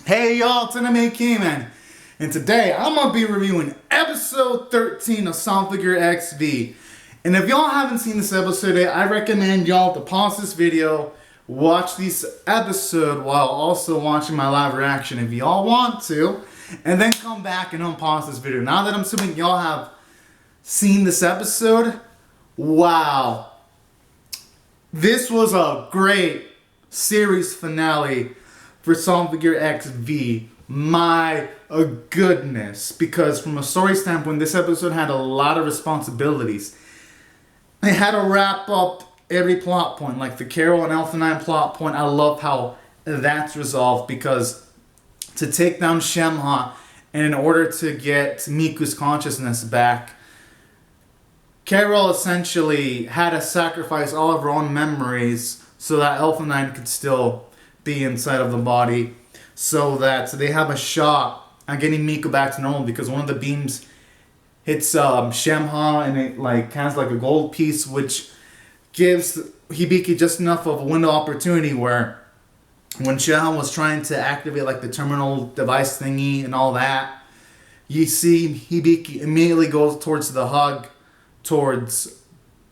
Hey y'all, it's Anime K-Man, and today I'm gonna be reviewing episode 13 of Symphogear XV. And if y'all haven't seen this episode yet, I recommend y'all to pause this video, watch this episode while also watching my live reaction if y'all want to, and then come back and unpause this video. Now that I'm assuming y'all have seen this episode, wow. This was a great series finale for Symphogear XV. My goodness. Because from a story standpoint, this episode had a lot of responsibilities. They had to wrap up every plot point. Like the Carol and Elfenine plot point, I love how that's resolved. Because to take down Shemha, and in order to get Miku's consciousness back, Carol essentially had to sacrifice all of her own memories so that Elfenine could still be inside of the body, so that they have a shot at getting Miku back to normal, because one of the beams hits Shemha and it like has like a gold piece, which gives Hibiki just enough of a window of opportunity where when Shemha was trying to activate like the terminal device thingy and all that, you see Hibiki immediately goes towards the hug towards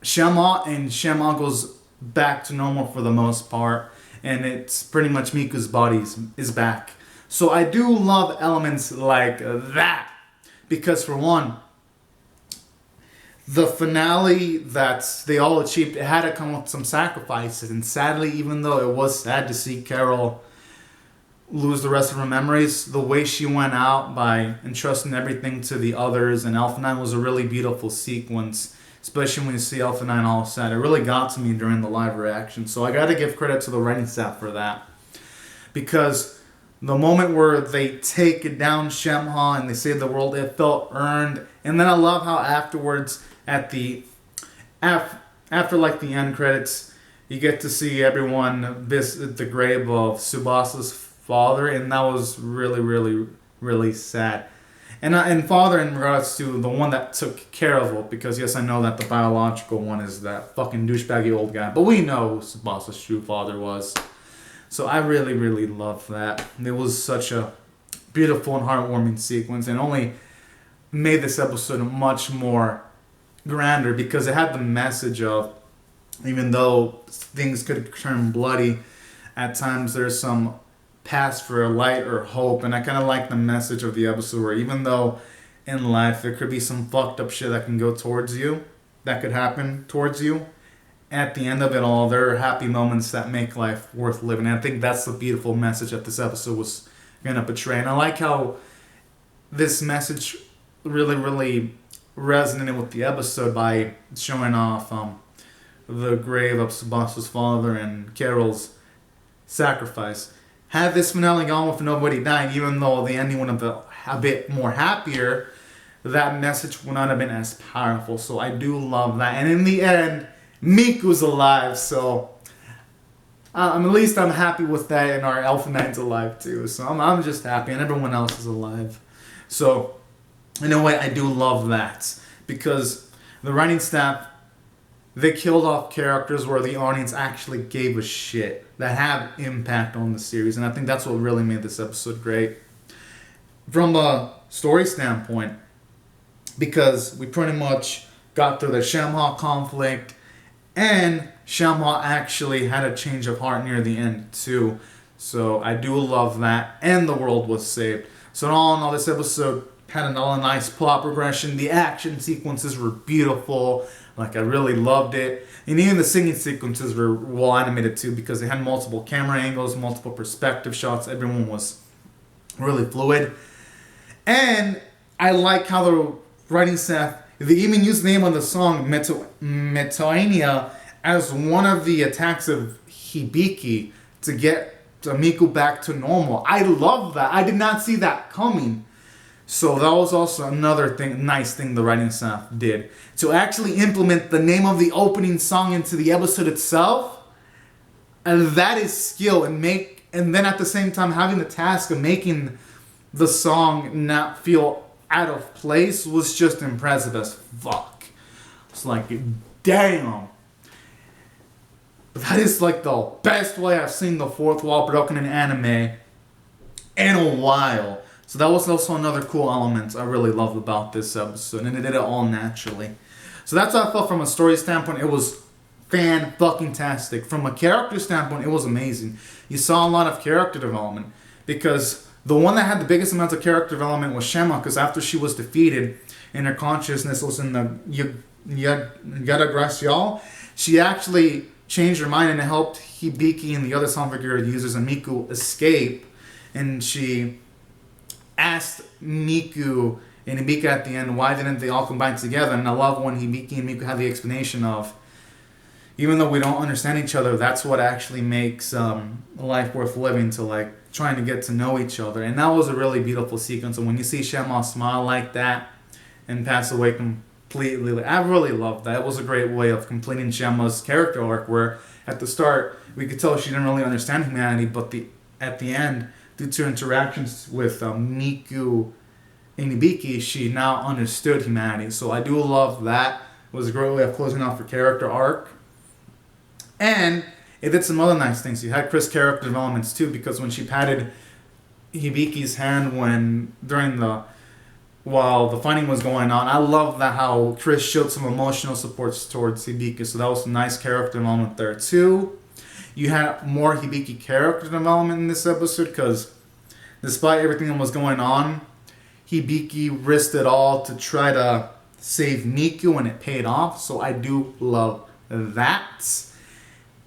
Shemha, and Shemha goes back to normal for the most part. And it's pretty much Miku's body is back. So I do love elements like that. Because for one, the finale that they all achieved, it had to come with some sacrifices. And sadly, even though it was sad to see Carol lose the rest of her memories, the way she went out by entrusting everything to the others and Elfenine was a really beautiful sequence. Especially when you see Elfenine all sad. It really got to me during the live reaction. So I gotta give credit to the writing staff for that. Because the moment where they take down Shemha and they save the world, it felt earned. And then I love how afterwards, after like the end credits, you get to see everyone visit the grave of Tsubasa's father. And that was really, really, really sad. And father in regards to the one that took care of it, because yes, I know that the biological one is that fucking douchebaggy old guy, but we know who Tsubasa's true father was. So I really, really love that. It was such a beautiful and heartwarming sequence, and only made this episode much more grander because it had the message of, even though things could turn bloody, at times there's some path for light or hope. And I kind of like the message of the episode where even though in life there could be some fucked up shit that can go towards you, that could happen towards you, at the end of it all there are happy moments that make life worth living. And I think that's the beautiful message that this episode was going to portray. And I like how this message really, really resonated with the episode by showing off the grave of Tsubasa's father and Carol's sacrifice. Had this finale gone with nobody dying, even though the ending would have been a bit more happier, that message would not have been as powerful. So I do love that. And in the end, Miku's alive, so at least I'm happy with that, and our Elfenine's alive too. So I'm just happy, and everyone else is alive. So in a way, I do love that, because the writing staff, they killed off characters where the audience actually gave a shit, that have impact on the series. And I think that's what really made this episode great. From a story standpoint, because we pretty much got through the Shemha conflict, and Shemha actually had a change of heart near the end too. So I do love that, and the world was saved. So all in all, this episode had a nice plot progression. The action sequences were beautiful. Like, I really loved it. And even the singing sequences were well animated too, because they had multiple camera angles, multiple perspective shots. Everyone was really fluid. And I like how the writing staff, they even used the name of the song, Metoania, as one of the attacks of Hibiki to get Miku back to normal. I love that. I did not see that coming. So that was also another nice thing the writing staff did. To actually implement the name of the opening song into the episode itself, and that is skill. And then at the same time having the task of making the song not feel out of place was just impressive as fuck. It's like, damn. That is like the best way I've seen the fourth wall broken in anime. in a while. So that was also another cool element I really loved about this episode, and it did it all naturally. So that's how I felt from a story standpoint. It was fan-fucking-tastic. From a character standpoint, it was amazing. You saw a lot of character development, because the one that had the biggest amount of character development was Shema, because after she was defeated and her consciousness was in the Yada Gracial, she actually changed her mind and helped Hibiki and the other Symphogear users and Miku escape. And she asked Miku and Hibiki at the end, why didn't they all combine together? And I love when Hibiki and Miku had the explanation of, even though we don't understand each other, that's what actually makes life worth living, to like trying to get to know each other. And that was a really beautiful sequence. And when you see Shema smile like that and pass away completely, I really loved that. It was a great way of completing Shema's character arc, where at the start we could tell she didn't really understand humanity, but at the end, due to interactions with Miku and Hibiki, she now understood humanity. So I do love that. It was a great way of closing off her character arc. And it did some other nice things. You had Chris' character developments too, because when she patted Hibiki's hand while the fighting was going on, I love that how Chris showed some emotional support towards Hibiki. So that was a nice character development there too. You had more Hibiki character development in this episode, because despite everything that was going on, Hibiki risked it all to try to save Miku, and it paid off. So I do love that.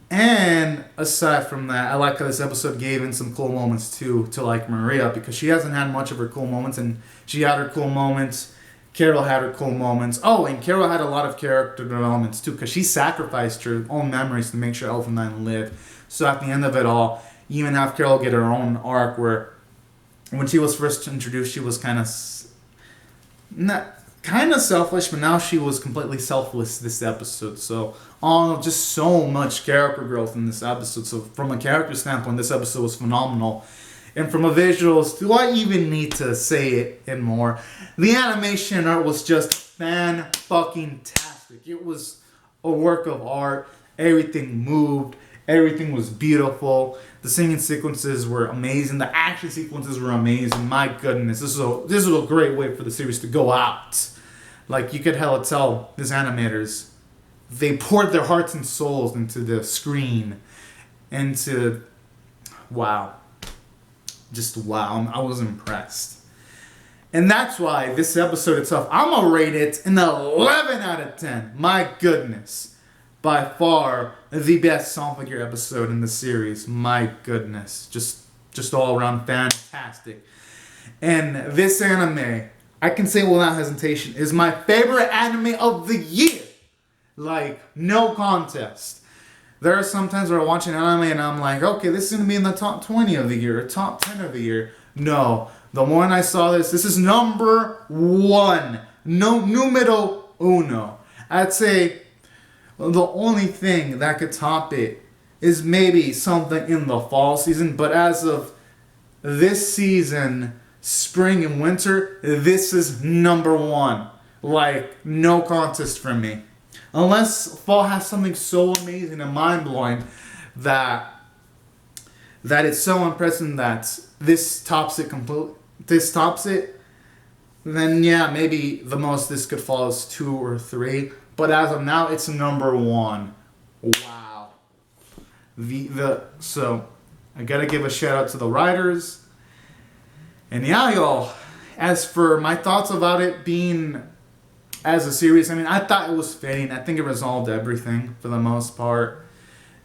And aside from that, I like how this episode gave in some cool moments too to like Maria, because she hasn't had much of her cool moments, and she had her cool moments. Carol had her cool moments. Oh, and Carol had a lot of character developments too, because she sacrificed her own memories to make sure Elfen 9 lived. So at the end of it all, you even have Carol get her own arc, where when she was first introduced, she was kind of selfish, but now she was completely selfless this episode. So, just so much character growth in this episode. So from a character standpoint, this episode was phenomenal. And from a visuals, do I even need to say it and more? The animation art was just fan-fucking-tastic. It was a work of art. Everything moved. Everything was beautiful. The singing sequences were amazing. The action sequences were amazing. My goodness, this is a great way for the series to go out. Like, you could hella tell these animators, they poured their hearts and souls into the screen. Wow. Just wow. I was impressed. And that's why this episode itself, I'm going to rate it an 11 out of 10. My goodness. By far the best Symphogear episode in the series. My goodness. Just all around fantastic. And this anime, I can say without hesitation, is my favorite anime of the year. Like, no contest. There are some times where I watch an anime and I'm like, okay, this is going to be in the top 20 of the year, or top 10 of the year. No. The moment I saw this is number one. No, numero uno. I'd say the only thing that could top it is maybe something in the fall season. But as of this season, spring and winter, this is number one. Like, no contest for me. Unless fall has something so amazing and mind-blowing that it's so impressive that this tops it, then yeah, maybe the most this could fall is 2 or 3. But as of now, it's number one. Wow. So I gotta give a shout out to the writers. And yeah, y'all, as for my thoughts about it being as a series, I mean, I thought it was fitting. I think it resolved everything for the most part.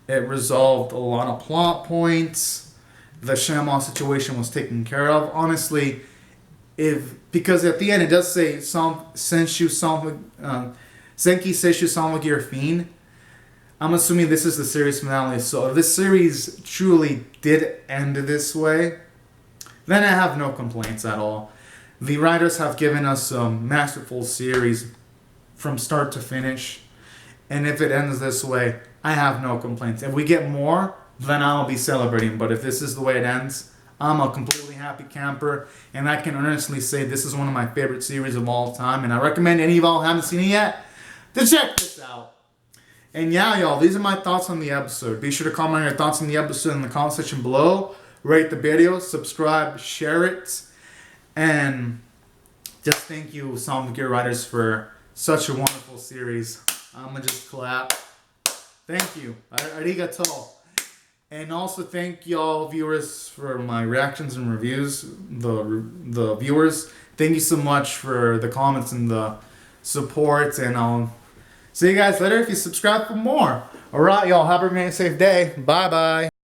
It resolved a lot of plot points. The Shema situation was taken care of. Honestly, because at the end it does say Senki Seishu Symphogear Fiend. I'm assuming this is the series finale. So if this series truly did end this way, then I have no complaints at all. The writers have given us a masterful series from start to finish. And if it ends this way, I have no complaints. If we get more, then I'll be celebrating. But if this is the way it ends, I'm a completely happy camper. And I can honestly say this is one of my favorite series of all time. And I recommend any of y'all who haven't seen it yet to check this out. And yeah, y'all, these are my thoughts on the episode. Be sure to comment your thoughts on the episode in the comment section below. rate the video, subscribe, share it, and just thank you, Symphogear writers, for such a wonderful series. I'ma just clap. Thank you. Arigato. And also thank y'all viewers for my reactions and reviews. The viewers, thank you so much for the comments and the support. And I'll see you guys later if you subscribe for more. Alright, y'all. Have a safe day. Bye bye.